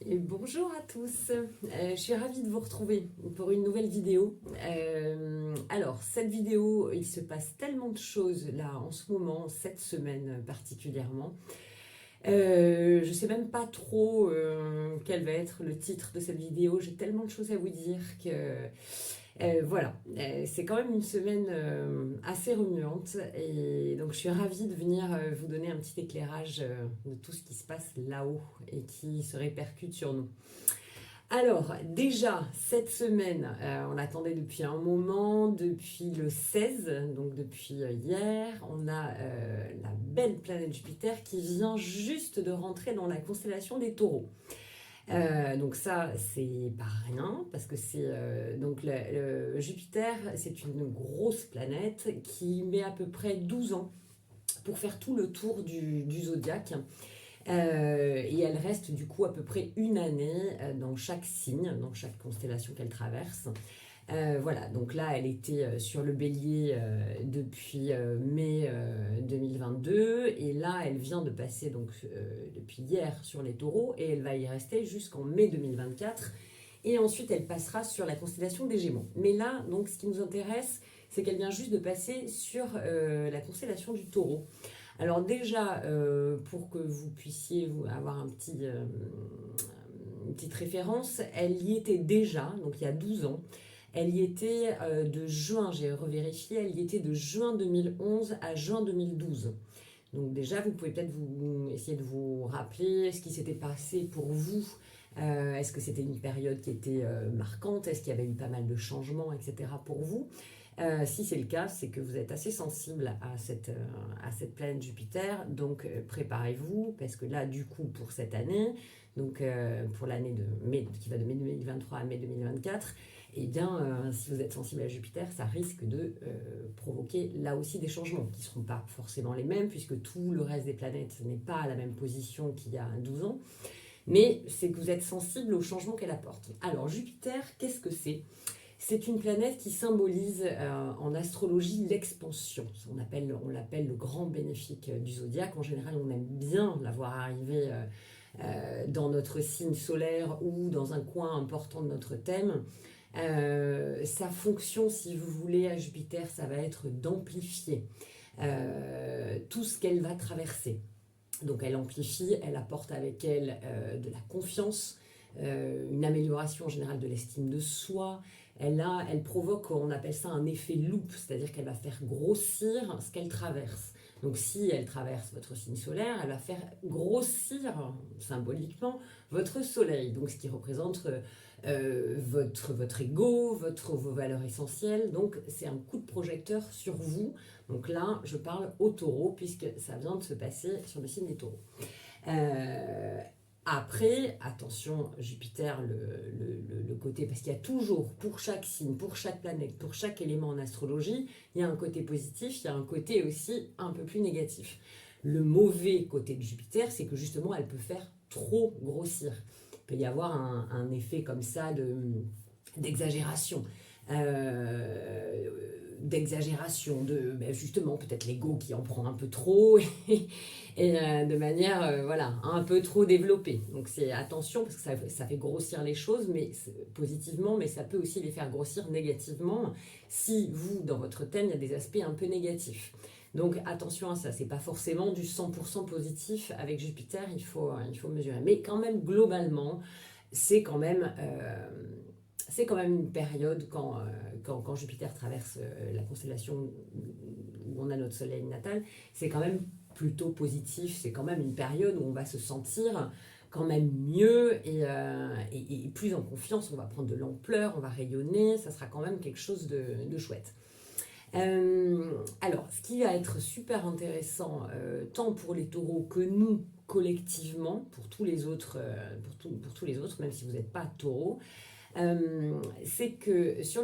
Et bonjour à tous, je suis ravie de vous retrouver pour une nouvelle vidéo. Alors cette vidéo, il se passe tellement de choses là en ce moment, cette semaine particulièrement. Je ne sais même pas trop quel va être le titre de cette vidéo, j'ai tellement de choses à vous dire que voilà, c'est quand même une semaine assez remuante et donc je suis ravie de venir vous donner un petit éclairage de tout ce qui se passe là-haut et qui se répercute sur nous. Alors déjà, cette semaine, on l'attendait depuis un moment, depuis le 16, donc depuis hier, on a la belle planète Jupiter qui vient juste de rentrer dans la constellation des Taureaux. Donc ça, c'est pas rien, parce que c'est donc le Jupiter, c'est une grosse planète qui met à peu près 12 ans pour faire tout le tour du zodiaque. Et elle reste du coup à peu près une année dans chaque signe, dans chaque constellation qu'elle traverse. Voilà, donc là, elle était sur le bélier depuis mai 2022, et là, elle vient de passer donc depuis hier sur les taureaux, et elle va y rester jusqu'en mai 2024, et ensuite elle passera sur la constellation des Gémeaux. Mais là, donc, ce qui nous intéresse, c'est qu'elle vient juste de passer sur la constellation du Taureau. Alors déjà, pour que vous puissiez avoir une petite référence, elle y était déjà, donc il y a 12 ans. Elle y était de juin, j'ai revérifié, elle y était de juin 2011 à juin 2012. Donc déjà, vous pouvez peut-être essayer de vous rappeler ce qui s'était passé pour vous. Est-ce que c'était une période qui était marquante? Est-ce qu'il y avait eu pas mal de changements, etc. pour vous? Si c'est le cas, c'est que vous êtes assez sensible à cette planète Jupiter, donc préparez-vous, parce que là, du coup, pour cette année, donc pour l'année qui va de mai 2023 à mai 2024, eh bien, si vous êtes sensible à Jupiter, ça risque de provoquer là aussi des changements qui ne seront pas forcément les mêmes, puisque tout le reste des planètes n'est pas à la même position qu'il y a 12 ans, mais c'est que vous êtes sensible aux changements qu'elle apporte. Alors, Jupiter, qu'est-ce que c'est? C'est une planète qui symbolise en astrologie l'expansion. On l'appelle le grand bénéfique du zodiaque. En général, on aime bien la voir arriver dans notre signe solaire ou dans un coin important de notre thème. Sa fonction, si vous voulez, à Jupiter, ça va être d'amplifier tout ce qu'elle va traverser. Donc elle amplifie, elle apporte avec elle de la confiance, une amélioration en général de l'estime de soi. Elle provoque, on appelle ça un effet loupe, c'est-à-dire qu'elle va faire grossir ce qu'elle traverse. Donc si elle traverse votre signe solaire, elle va faire grossir symboliquement votre soleil, donc ce qui représente votre ego, vos valeurs essentielles. Donc c'est un coup de projecteur sur vous. Donc là, je parle au taureau, puisque ça vient de se passer sur le signe des taureaux. Après, attention, Jupiter, le côté, parce qu'il y a toujours, pour chaque signe, pour chaque planète, pour chaque élément en astrologie, il y a un côté positif, il y a un côté aussi un peu plus négatif. Le mauvais côté de Jupiter, c'est que justement, elle peut faire trop grossir. Il peut y avoir un effet comme ça d'exagération. Justement peut-être l'ego qui en prend un peu trop et de manière voilà, un peu trop développée. Donc c'est attention, parce que ça fait grossir les choses mais positivement, mais ça peut aussi les faire grossir négativement si vous, dans votre thème, il y a des aspects un peu négatifs. Donc attention à ça, c'est pas forcément du 100% positif avec Jupiter, il faut mesurer. Mais quand même, globalement, c'est quand même une période quand Jupiter traverse la constellation où on a notre soleil natal, c'est quand même plutôt positif, c'est quand même une période où on va se sentir quand même mieux et plus en confiance, on va prendre de l'ampleur, on va rayonner, ça sera quand même quelque chose de chouette. Alors, ce qui va être super intéressant, tant pour les taureaux que nous, collectivement, pour tous les autres, même si vous n'êtes pas taureau, c'est que sur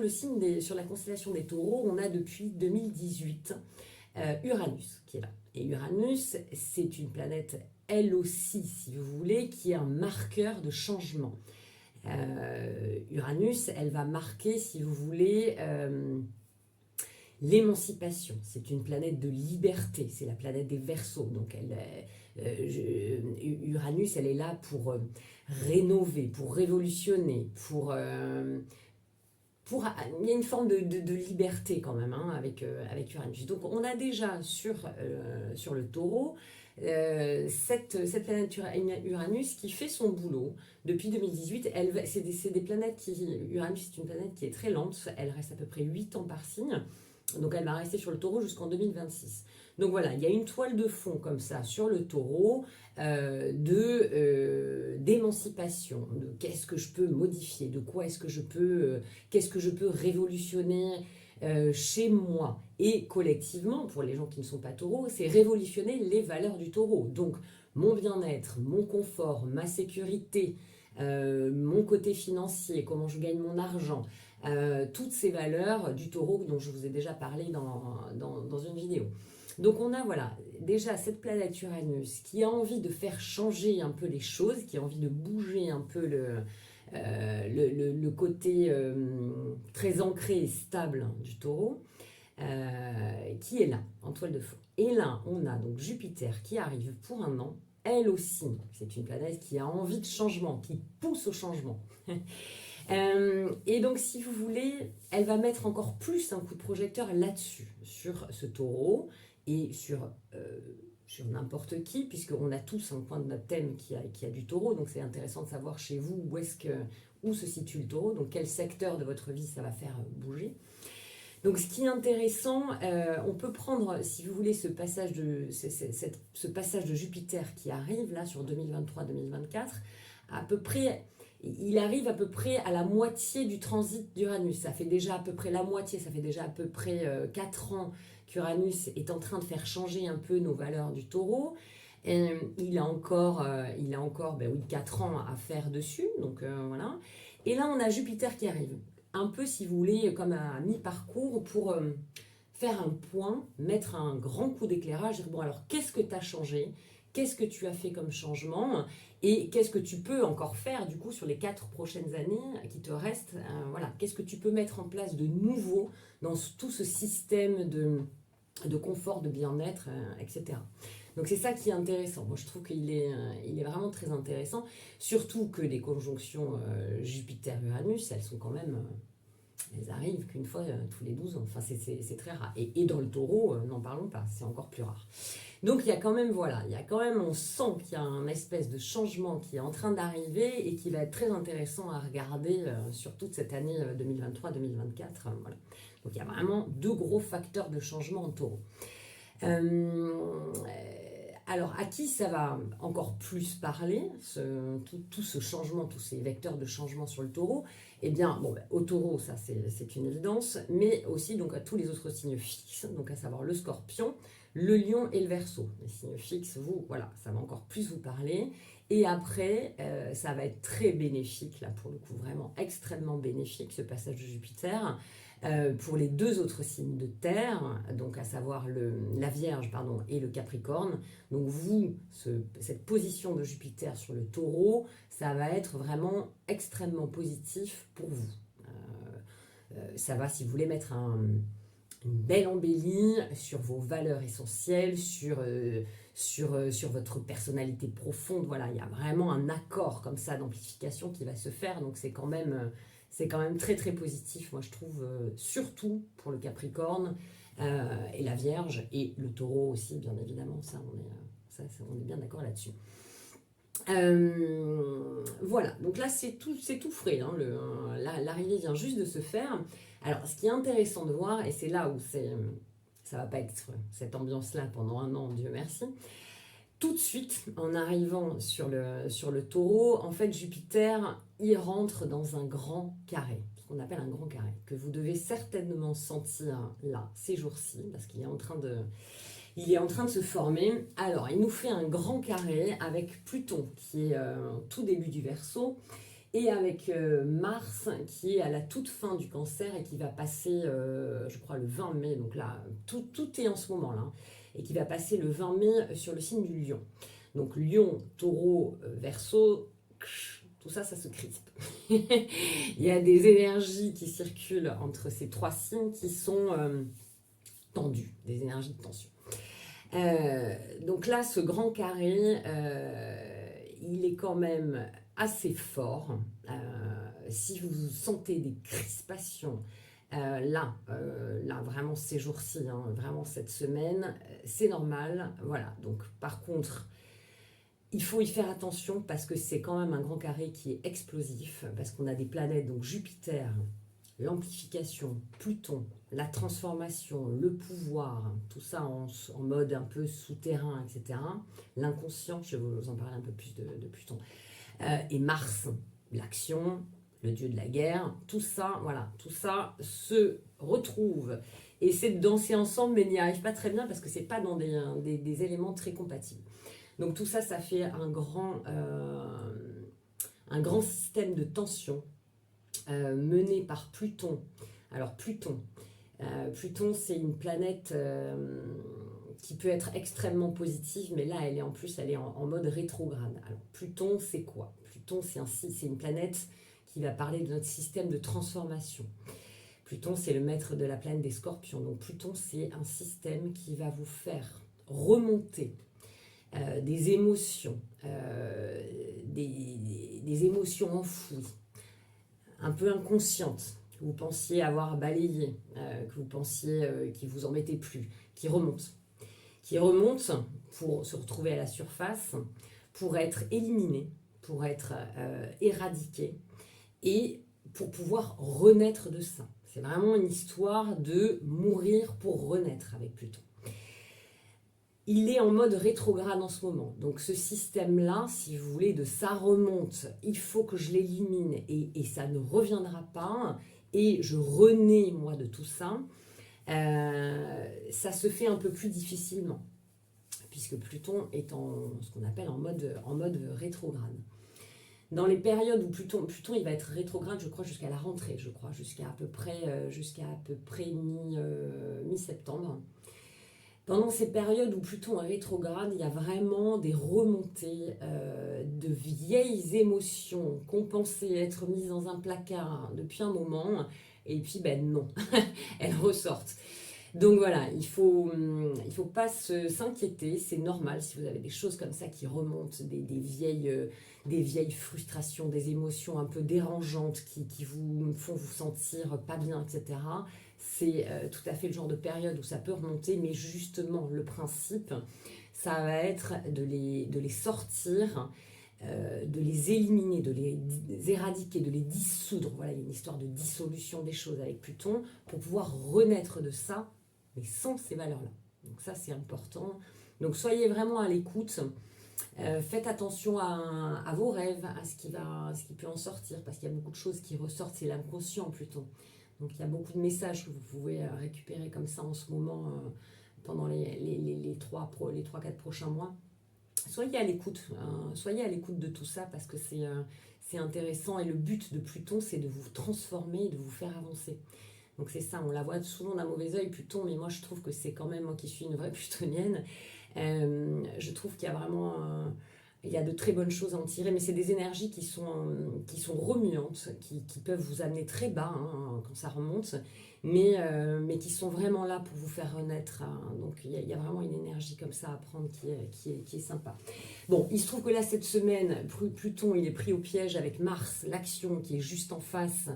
la constellation des taureaux, on a depuis 2018 Uranus qui est là. Et Uranus, c'est une planète, elle aussi, si vous voulez, qui est un marqueur de changement. Uranus, elle va marquer, si vous voulez, l'émancipation. C'est une planète de liberté, c'est la planète des Verseaux. Donc Uranus, elle est là pour rénover, pour révolutionner, il y a une forme de liberté quand même hein, avec Uranus. Donc on a déjà sur le taureau cette planète Uranus qui fait son boulot depuis 2018. C'est des planètes Uranus c'est une planète qui est très lente, elle reste à peu près 8 ans par signe. Donc elle va rester sur le taureau jusqu'en 2026. Donc voilà, il y a une toile de fond comme ça sur le taureau d'émancipation, de qu'est-ce que je peux modifier, de quoi est-ce que je peux, qu'est-ce que je peux révolutionner chez moi et collectivement, pour les gens qui ne sont pas taureaux, c'est révolutionner les valeurs du taureau. Donc mon bien-être, mon confort, ma sécurité, mon côté financier, comment je gagne mon argent, toutes ces valeurs du taureau dont je vous ai déjà parlé dans une vidéo. Donc on a voilà, déjà cette planète Uranus qui a envie de faire changer un peu les choses, qui a envie de bouger un peu le côté très ancré et stable du taureau, qui est là, en toile de fond. Et là, on a donc Jupiter qui arrive pour un an. Elle aussi, c'est une planète qui a envie de changement, qui pousse au changement. Et donc, si vous voulez, elle va mettre encore plus un coup de projecteur là-dessus, sur ce taureau et sur n'importe qui, puisqu'on a tous un point de notre thème qui a du taureau, donc c'est intéressant de savoir chez vous où se situe le taureau, donc quel secteur de votre vie ça va faire bouger. Donc ce qui est intéressant, on peut prendre, si vous voulez, ce passage de Jupiter qui arrive là sur 2023-2024, à peu près, il arrive à peu près à la moitié du transit d'Uranus. Ça fait déjà à peu près la moitié, ça fait déjà à peu près 4 ans qu'Uranus est en train de faire changer un peu nos valeurs du taureau. Et il a encore 4 ans à faire dessus, donc voilà. Et là, on a Jupiter qui arrive, un peu, si vous voulez, comme à mi-parcours pour faire un point, mettre un grand coup d'éclairage, dire, bon, alors, qu'est-ce que tu as changé? Qu'est-ce que tu as fait comme changement? Et qu'est-ce que tu peux encore faire, du coup, sur les 4 prochaines années qui te restent? Voilà, qu'est-ce que tu peux mettre en place de nouveau dans tout ce système de confort, de bien-être, etc. Donc c'est ça qui est intéressant. Moi je trouve qu'il est vraiment très intéressant, surtout que les conjonctions Jupiter-Uranus, elles sont quand même, elles arrivent qu'une fois tous les 12 ans. Enfin c'est très rare. Et dans le taureau, n'en parlons pas, c'est encore plus rare. Donc il y a quand même, voilà, on sent qu'il y a un espèce de changement qui est en train d'arriver et qui va être très intéressant à regarder sur toute cette année 2023-2024. Voilà. Donc il y a vraiment 2 gros facteurs de changement en taureau. Alors, à qui ça va encore plus parler, tout ce changement, tous ces vecteurs de changement sur le taureau? Eh bien, bon, au taureau, ça c'est une évidence, mais aussi donc, à tous les autres signes fixes, donc à savoir le scorpion, le lion et le verseau. Les signes fixes, voilà, ça va encore plus vous parler. Et après, ça va être très bénéfique, là pour le coup, vraiment extrêmement bénéfique, ce passage de Jupiter. Pour les 2 autres signes de terre, donc à savoir la Vierge et le Capricorne. Donc cette position de Jupiter sur le taureau, ça va être vraiment extrêmement positif pour vous. Ça va, si vous voulez, mettre une belle embellie sur vos valeurs essentielles, sur votre personnalité profonde. Voilà, il y a vraiment un accord comme ça d'amplification qui va se faire, donc c'est quand même très très positif, moi je trouve, surtout pour le Capricorne et la Vierge et le Taureau aussi, bien évidemment, on est bien d'accord là-dessus. Voilà, donc là c'est tout frais, hein, l'arrivée vient juste de se faire. Alors ce qui est intéressant de voir, et c'est là où ça va pas être cette ambiance-là pendant un an, Dieu merci. Tout de suite, en arrivant sur le taureau, en fait, Jupiter, il rentre dans un grand carré, ce qu'on appelle un grand carré, que vous devez certainement sentir là, ces jours-ci, parce qu'il est en train de se former. Alors, il nous fait un grand carré avec Pluton, qui est au tout début du Verseau, et avec Mars, qui est à la toute fin du Cancer, et qui va passer, je crois, le 20 mai, donc là, tout est en ce moment-là, et qui va passer le 20 mai sur le signe du Lion. Donc Lion, Taureau, Verseau, tout ça, ça se crispe. Il y a des énergies qui circulent entre ces 3 signes qui sont tendues, des énergies de tension. Donc là, ce grand carré, il est quand même assez fort. Si vous sentez des crispations, là, vraiment ces jours-ci, hein, vraiment cette semaine, c'est normal. Voilà, donc par contre, il faut y faire attention parce que c'est quand même un grand carré qui est explosif, parce qu'on a des planètes, donc Jupiter, l'amplification, Pluton, la transformation, le pouvoir, tout ça en mode un peu souterrain, etc. L'inconscient, je vais vous en parler un peu plus de Pluton. Et Mars, l'action, le dieu de la guerre, tout ça, voilà, tout ça se retrouve. Et essaie de danser ensemble, mais n'y arrive pas très bien parce que c'est pas dans des éléments très compatibles. Donc tout ça, ça fait un grand système de tension mené par Pluton. Alors Pluton, c'est une planète qui peut être extrêmement positive, mais là, elle est en mode rétrograde. Alors Pluton, c'est quoi? Pluton, c'est une planète qui va parler de notre système de transformation. Pluton, c'est le maître de la planète des Scorpions. Donc Pluton, c'est un système qui va vous faire remonter des émotions, des émotions enfouies, un peu inconscientes, que vous pensiez avoir balayées, que vous pensiez qui vous embêtaient plus, qui remontent pour se retrouver à la surface, pour être éliminées, pour être éradiquées et pour pouvoir renaître de ça. C'est vraiment une histoire de mourir pour renaître avec Pluton. Il est en mode rétrograde en ce moment. Donc ce système-là, si vous voulez, de ça remonte, il faut que je l'élimine et ça ne reviendra pas. Et je renais, moi, de tout ça. Ça se fait un peu plus difficilement, puisque Pluton est en ce qu'on appelle en mode rétrograde. Dans les périodes où Pluton il va être rétrograde, je crois, jusqu'à la rentrée, jusqu'à à peu près mi-septembre. Pendant ces périodes où Pluton est rétrograde, il y a vraiment des remontées de vieilles émotions qu'on pensait être mises dans un placard depuis un moment, et puis non, elles ressortent. Donc voilà, il faut pas s'inquiéter, c'est normal si vous avez des choses comme ça qui remontent, des vieilles frustrations, des émotions un peu dérangeantes qui vous font vous sentir pas bien, etc. C'est tout à fait le genre de période où ça peut remonter, mais justement, le principe, ça va être de les sortir, de les éliminer, de les éradiquer, de les dissoudre. Voilà, il y a une histoire de dissolution des choses avec Pluton pour pouvoir renaître de ça, mais sans ces valeurs-là. Donc ça, c'est important. Donc soyez vraiment à l'écoute. Faites attention à vos rêves, à ce qui peut en sortir, parce qu'il y a beaucoup de choses qui ressortent, c'est l'inconscient Pluton. Donc il y a beaucoup de messages que vous pouvez récupérer comme ça en ce moment pendant les 3-4 prochains mois. Soyez à l'écoute de tout ça parce que c'est intéressant et le but de Pluton c'est de vous transformer, de vous faire avancer. Donc c'est ça, on la voit souvent d'un mauvais œil Pluton, mais moi je trouve que c'est quand même, moi qui suis une vraie plutonienne, je trouve qu'il y a vraiment... il y a de très bonnes choses à en tirer, mais c'est des énergies qui sont remuantes, qui peuvent vous amener très bas quand ça remonte, mais qui sont vraiment là pour vous faire renaître. Donc il y a vraiment une énergie comme ça à prendre qui est sympa. Bon, il se trouve que là, cette semaine, Pluton, il est pris au piège avec Mars, l'action qui est juste en face,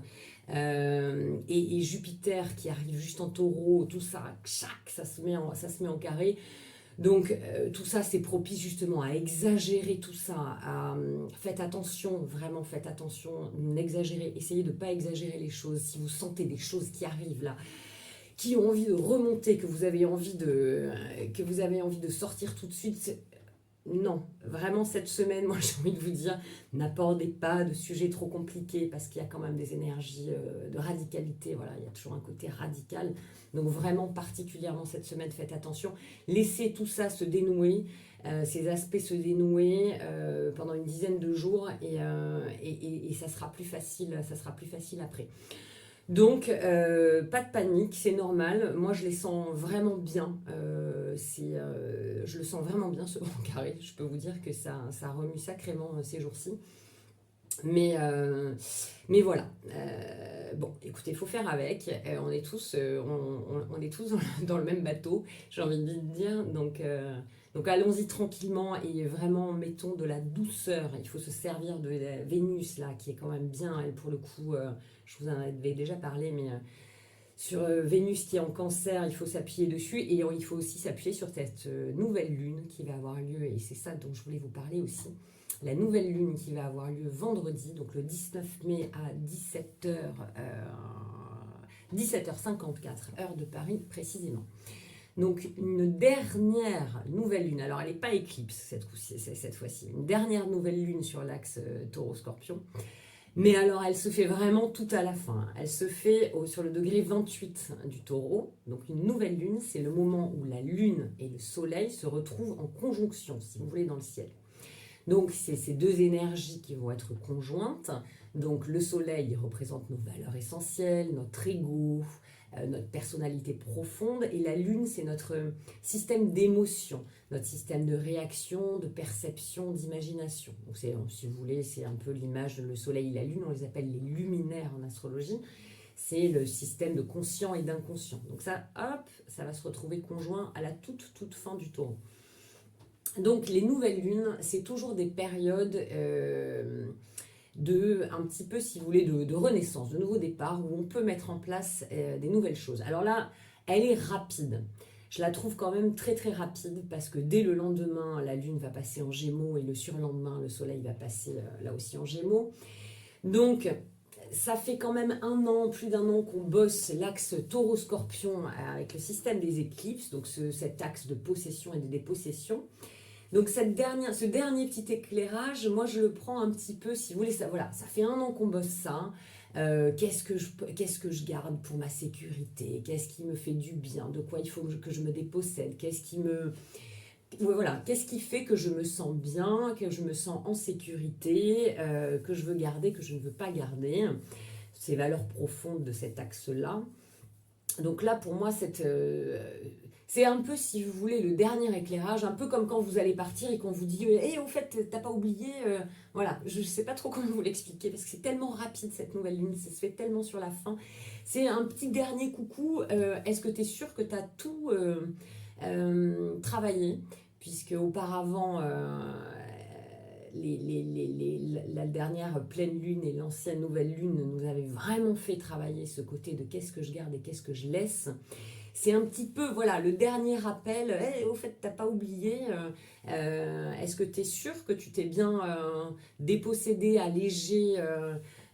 et Jupiter qui arrive juste en taureau, tout ça, ça se met en carré. Donc tout ça c'est propice justement à exagérer tout ça, faites attention, vraiment faites attention, n'exagérez, essayez de ne pas exagérer les choses. Si vous sentez des choses qui arrivent là, qui ont envie de remonter, que vous avez envie de sortir tout de suite, non, vraiment cette semaine, moi j'ai envie de vous dire, n'abordez pas de sujets trop compliqués parce qu'il y a quand même des énergies de radicalité, voilà, il y a toujours un côté radical. Donc vraiment particulièrement cette semaine, faites attention. Laissez tout ça se dénouer, ces aspects se dénouer pendant une dizaine de jours et ça sera plus facile après. Donc, pas de panique, c'est normal. Moi, je les sens vraiment bien. Je le sens vraiment bien, ce grand carré. Je peux vous dire que ça remue sacrément ces jours-ci. Mais voilà. Bon, écoutez, il faut faire avec. On est tous dans le même bateau, j'ai envie de dire. Donc allons-y tranquillement et vraiment mettons de la douceur. Il faut se servir de la Vénus, là, qui est quand même bien, elle, pour le coup. Je vous en avais déjà parlé, mais sur Vénus qui est en cancer, il faut s'appuyer dessus. Et il faut aussi s'appuyer sur cette nouvelle lune qui va avoir lieu. Et c'est ça dont je voulais vous parler aussi. La nouvelle lune qui va avoir lieu vendredi, donc le 19 mai à 17h54, heure de Paris précisément. Donc une dernière nouvelle lune, alors elle n'est pas éclipse cette fois-ci, une dernière nouvelle lune sur l'axe Taureau-Scorpion, mais alors elle se fait vraiment tout à la fin, elle se fait sur le degré 28 du Taureau, donc une nouvelle lune, c'est le moment où la lune et le soleil se retrouvent en conjonction, si vous voulez, dans le ciel. Donc, c'est ces deux énergies qui vont être conjointes. Donc, le soleil représente nos valeurs essentielles, notre ego, notre personnalité profonde. Et la lune, c'est notre système d'émotion, notre système de réaction, de perception, d'imagination. Donc, si vous voulez, c'est un peu l'image de le soleil et la lune. On les appelle les luminaires en astrologie. C'est le système de conscient et d'inconscient. Donc ça, hop, ça va se retrouver conjoint à la toute fin du taureau. Donc les nouvelles lunes, c'est toujours des périodes un petit peu, si vous voulez, de renaissance, de nouveau départ, où on peut mettre en place des nouvelles choses. Alors là, elle est rapide. Je la trouve quand même très très rapide parce que dès le lendemain, la lune va passer en Gémeaux et le surlendemain, le soleil va passer là aussi en Gémeaux. Donc ça fait quand même plus d'un an qu'on bosse l'axe Taureau-Scorpion avec le système des éclipses, donc cet axe de possession et de dépossession. Donc ce dernier petit éclairage, moi je le prends un petit peu, si vous voulez, ça fait un an qu'on bosse ça. Qu'est-ce que je garde pour ma sécurité? Qu'est-ce qui me fait du bien? De quoi il faut que je me dépossède? Qu'est-ce qui fait que je me sens bien, que je me sens en sécurité, que je veux garder, que je ne veux pas garder? Ces valeurs profondes de cet axe-là. Donc là, pour moi, c'est un peu, si vous voulez, le dernier éclairage, un peu comme quand vous allez partir et qu'on vous dit hey, au fait, t'as pas oublié voilà, je sais pas trop comment vous l'expliquer parce que c'est tellement rapide cette nouvelle lune, ça se fait tellement sur la fin. C'est un petit dernier coucou. Est-ce que tu es sûr que tu as tout travaillé? Puisque auparavant, la dernière pleine lune et l'ancienne nouvelle lune nous avaient vraiment fait travailler ce côté de qu'est-ce que je garde et qu'est-ce que je laisse. C'est un petit peu, voilà, le dernier rappel. Hey, au fait, t'as pas oublié. Est-ce que tu es sûr que tu t'es bien dépossédé, allégé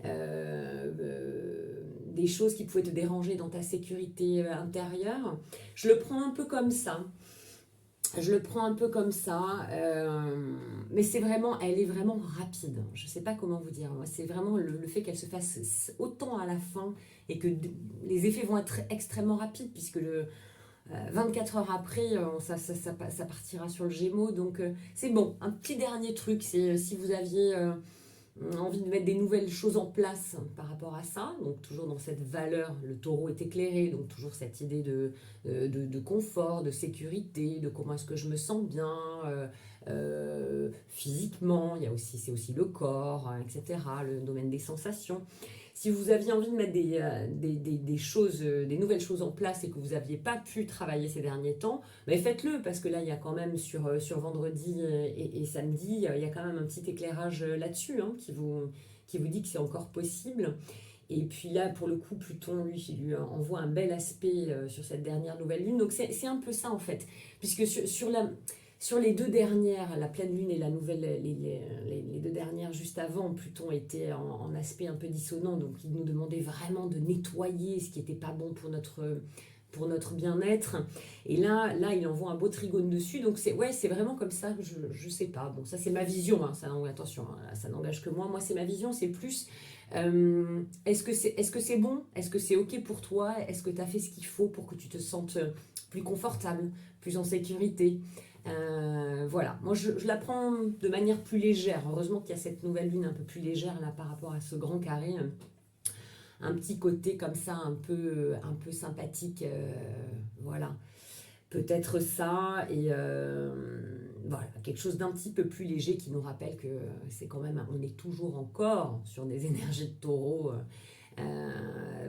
des choses qui pouvaient te déranger dans ta sécurité intérieure? Je le prends un peu comme ça. Mais elle est vraiment rapide. Je ne sais pas comment vous dire. Moi, c'est vraiment le fait qu'elle se fasse autant à la fin et que les effets vont être extrêmement rapides puisque 24 heures après, ça partira sur le Gémeaux. Donc, c'est bon. Un petit dernier truc, c'est si vous aviez envie de mettre des nouvelles choses en place par rapport à ça, donc toujours dans cette valeur, le taureau est éclairé, donc toujours cette idée de confort, de sécurité, de comment est-ce que je me sens bien physiquement, c'est aussi le corps, etc., le domaine des sensations. Si vous aviez envie de mettre des choses, des nouvelles choses en place et que vous n'aviez pas pu travailler ces derniers temps, mais faites-le parce que là, il y a quand même sur vendredi et samedi, il y a quand même un petit éclairage là-dessus qui vous dit que c'est encore possible. Et puis là, pour le coup, Pluton, lui envoie un bel aspect sur cette dernière nouvelle lune. Donc c'est un peu ça en fait, puisque sur les deux dernières, la pleine lune et la nouvelle, les deux dernières juste avant, Pluton était en aspect un peu dissonant, donc il nous demandait vraiment de nettoyer ce qui n'était pas bon pour notre bien-être. Et là, il envoie un beau trigone dessus, donc c'est vraiment comme ça que je sais pas. Bon, ça c'est ma vision, attention, ça n'engage que moi. Moi, c'est ma vision, c'est plus est-ce que c'est bon? Est-ce que c'est ok pour toi? Est-ce que tu as fait ce qu'il faut pour que tu te sentes plus confortable, plus en sécurité? Voilà, moi je la prends de manière plus légère. Heureusement qu'il y a cette nouvelle lune un peu plus légère là par rapport à ce grand carré. Un petit côté comme ça un peu sympathique. Voilà, peut-être ça. voilà, quelque chose d'un petit peu plus léger qui nous rappelle que c'est quand même, on est toujours encore sur des énergies de taureau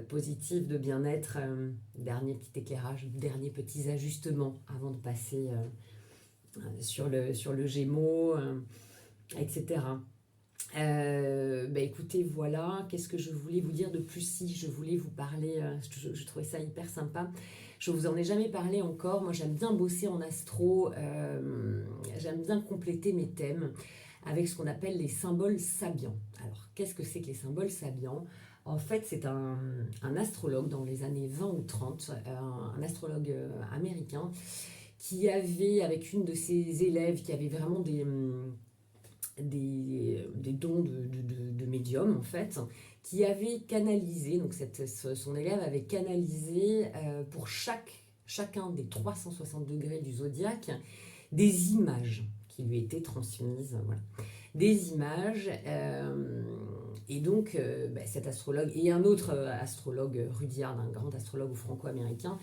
positives, de bien-être. Dernier petit éclairage, derniers petits ajustements avant de passer sur le Gémeaux, etc. Écoutez, voilà, qu'est-ce que je voulais vous dire de plus? Si je voulais vous parler, je trouvais ça hyper sympa. Je vous en ai jamais parlé encore. Moi, j'aime bien bosser en astro, j'aime bien compléter mes thèmes avec ce qu'on appelle les symboles sabiens. Alors, qu'est-ce que c'est que les symboles sabiens? En fait, c'est un astrologue dans les années 20 ou 30, un astrologue américain, qui avait, avec une de ses élèves, qui avait vraiment des dons de médium, en fait, qui avait canalisé, donc son élève avait canalisé pour chacun des 360 degrés du zodiaque des images qui lui étaient transmises, voilà. Des images, et donc cet astrologue et un autre astrologue, Rudyard, un grand astrologue franco-américain,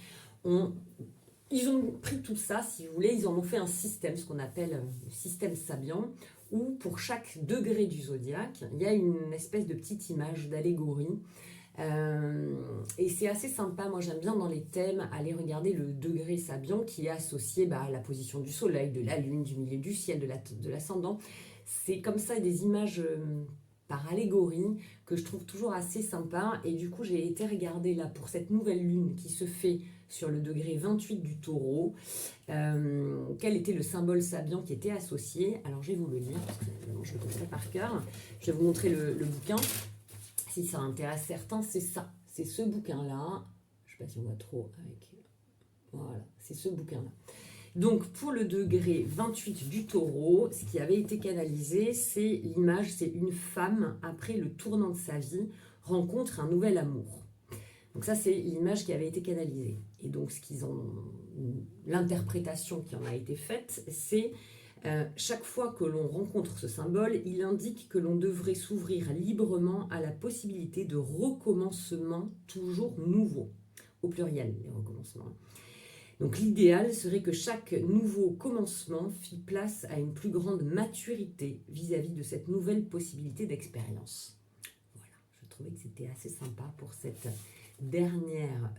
ils ont pris tout ça, si vous voulez, ils en ont fait un système, ce qu'on appelle le système Sabian, où pour chaque degré du zodiaque, il y a une espèce de petite image d'allégorie. Et c'est assez sympa, moi j'aime bien dans les thèmes aller regarder le degré Sabian qui est associé à la position du soleil, de la lune, du milieu du ciel, de l'ascendant. C'est comme ça des images par allégorie que je trouve toujours assez sympa. Et du coup j'ai été regarder là pour cette nouvelle lune qui se fait sur le degré 28 du taureau, quel était le symbole Sabian qui était associé. Alors je vais vous le lire, parce que je le connais par cœur. Je vais vous montrer le bouquin. Si ça intéresse certains, c'est ça. C'est ce bouquin-là. Je ne sais pas si on voit trop avec... Voilà, c'est ce bouquin-là. Donc, pour le degré 28 du taureau, ce qui avait été canalisé, c'est l'image, c'est une femme, après le tournant de sa vie, rencontre un nouvel amour. Donc ça, c'est l'image qui avait été canalisée. Et donc, l'interprétation qui en a été faite, c'est chaque fois que l'on rencontre ce symbole, il indique que l'on devrait s'ouvrir librement à la possibilité de recommencements toujours nouveaux. Au pluriel, les recommencements. Donc l'idéal serait que chaque nouveau commencement fit place à une plus grande maturité vis-à-vis de cette nouvelle possibilité d'expérience. Voilà, je trouvais que c'était assez sympa pour cette dernière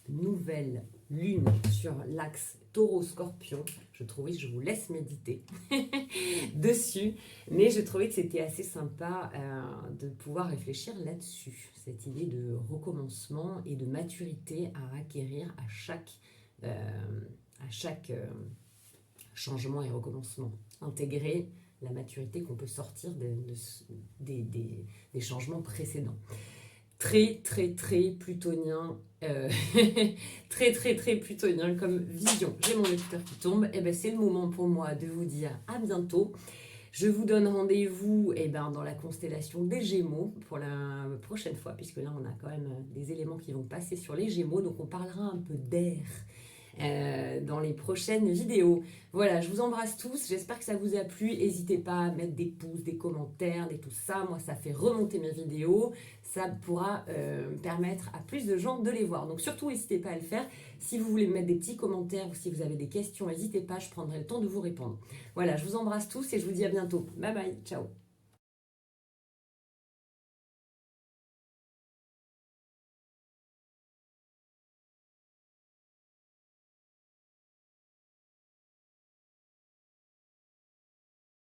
nouvelle lune sur l'axe Taureau-Scorpion. Je vous laisse méditer dessus, mais je trouvais que c'était assez sympa de pouvoir réfléchir là-dessus, cette idée de recommencement et de maturité à acquérir à chaque changement et recommencement. Intégrer la maturité qu'on peut sortir des changements précédents. Très, très, très plutonien, très, très, très plutonien comme vision. J'ai mon écouteur qui tombe, et c'est le moment pour moi de vous dire à bientôt. Je vous donne rendez-vous dans la constellation des Gémeaux pour la prochaine fois, puisque là on a quand même des éléments qui vont passer sur les Gémeaux, donc on parlera un peu d'air dans les prochaines vidéos. Voilà, je vous embrasse tous, j'espère que ça vous a plu. N'hésitez pas à mettre des pouces, des commentaires, tout ça. Moi, ça fait remonter mes vidéos. Ça pourra permettre à plus de gens de les voir. Donc surtout, n'hésitez pas à le faire. Si vous voulez me mettre des petits commentaires ou si vous avez des questions, n'hésitez pas, je prendrai le temps de vous répondre. Voilà, je vous embrasse tous et je vous dis à bientôt. Bye bye, ciao.